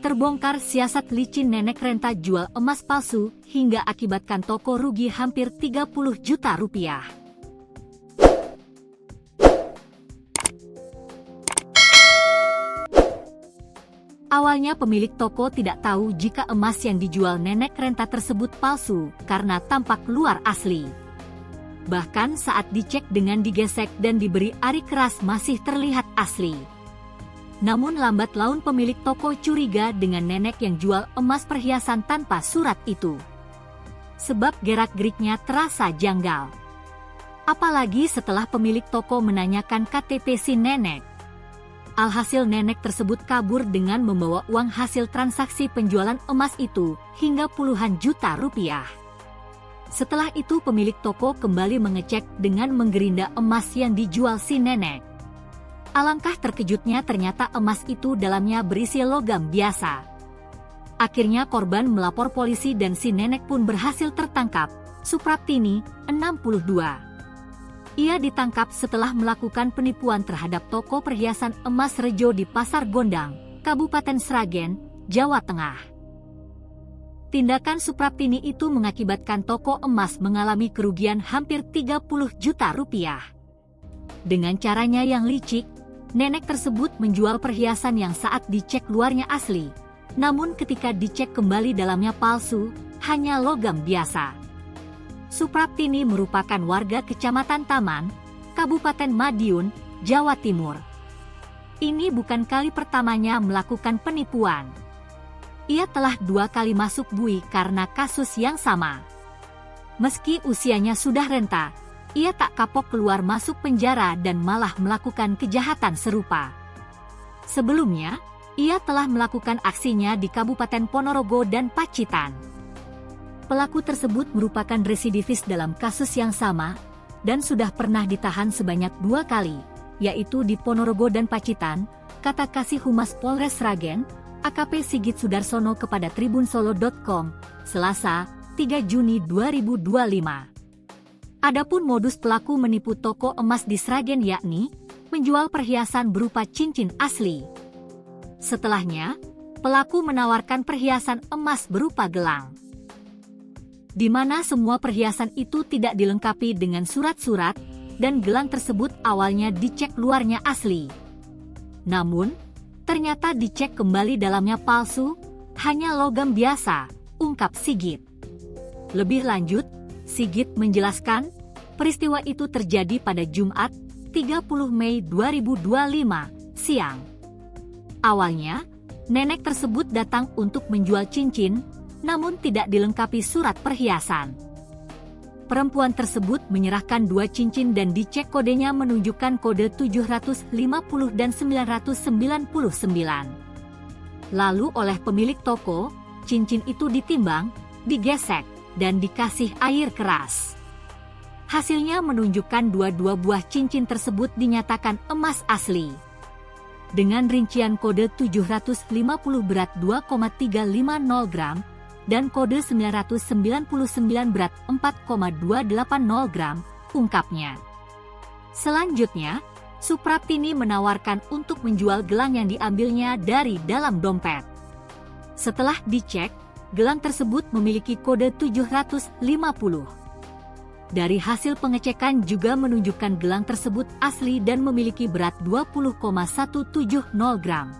Terbongkar siasat licin nenek renta jual emas palsu hingga akibatkan toko rugi hampir 30 juta rupiah. Awalnya pemilik toko tidak tahu jika emas yang dijual nenek renta tersebut palsu karena tampak luar asli. Bahkan saat dicek dengan digesek dan diberi ari keras masih terlihat asli. Namun lambat laun pemilik toko curiga dengan nenek yang jual emas perhiasan tanpa surat itu. Sebab gerak-geriknya terasa janggal. Apalagi setelah pemilik toko menanyakan KTP si nenek. Alhasil nenek tersebut kabur dengan membawa uang hasil transaksi penjualan emas itu hingga puluhan juta rupiah. Setelah itu pemilik toko kembali mengecek dengan menggerinda emas yang dijual si nenek. Alangkah terkejutnya ternyata emas itu dalamnya berisi logam biasa. Akhirnya korban melapor polisi dan si nenek pun berhasil tertangkap. Supraptini, 62. Ia ditangkap setelah melakukan penipuan terhadap toko perhiasan emas Rejo di Pasar Gondang, Kabupaten Sragen, Jawa Tengah. Tindakan Supraptini itu mengakibatkan toko emas mengalami kerugian hampir 30 juta rupiah. Dengan caranya yang licik, nenek tersebut menjual perhiasan yang saat dicek luarnya asli, namun ketika dicek kembali dalamnya palsu, hanya logam biasa. Supraptini merupakan warga Kecamatan Taman, Kabupaten Madiun, Jawa Timur. Ini bukan kali pertamanya melakukan penipuan. Ia telah 2 kali masuk bui karena kasus yang sama. Meski usianya sudah renta, ia tak kapok keluar masuk penjara dan malah melakukan kejahatan serupa. Sebelumnya, ia telah melakukan aksinya di Kabupaten Ponorogo dan Pacitan. Pelaku tersebut merupakan residivis dalam kasus yang sama, dan sudah pernah ditahan sebanyak 2 kali, yaitu di Ponorogo dan Pacitan, kata Kasih Humas Polres Sragen, AKP Sigit Sudarsono kepada tribunsolo.com, Selasa, 3 Juni 2025. Adapun modus pelaku menipu toko emas di Sragen yakni menjual perhiasan berupa cincin asli. Setelahnya, pelaku menawarkan perhiasan emas berupa gelang, di mana semua perhiasan itu tidak dilengkapi dengan surat-surat dan gelang tersebut awalnya dicek luarnya asli. Namun, ternyata dicek kembali dalamnya palsu, hanya logam biasa, ungkap Sigit. Lebih lanjut, Sigit menjelaskan, peristiwa itu terjadi pada Jumat, 30 Mei 2025, siang. Awalnya, nenek tersebut datang untuk menjual cincin, namun tidak dilengkapi surat perhiasan. Perempuan tersebut menyerahkan 2 cincin dan dicek kodenya menunjukkan kode 750 dan 999. Lalu oleh pemilik toko, cincin itu ditimbang, digesek, dan dikasih air keras. Hasilnya menunjukkan 22 buah cincin tersebut dinyatakan emas asli. Dengan rincian kode 750 berat 2,350 gram, dan kode 999 berat 4,280 gram, ungkapnya. Selanjutnya, Supraptini menawarkan untuk menjual gelang yang diambilnya dari dalam dompet. Setelah dicek, gelang tersebut memiliki kode 750. Dari hasil pengecekan juga menunjukkan gelang tersebut asli dan memiliki berat 20,170 gram.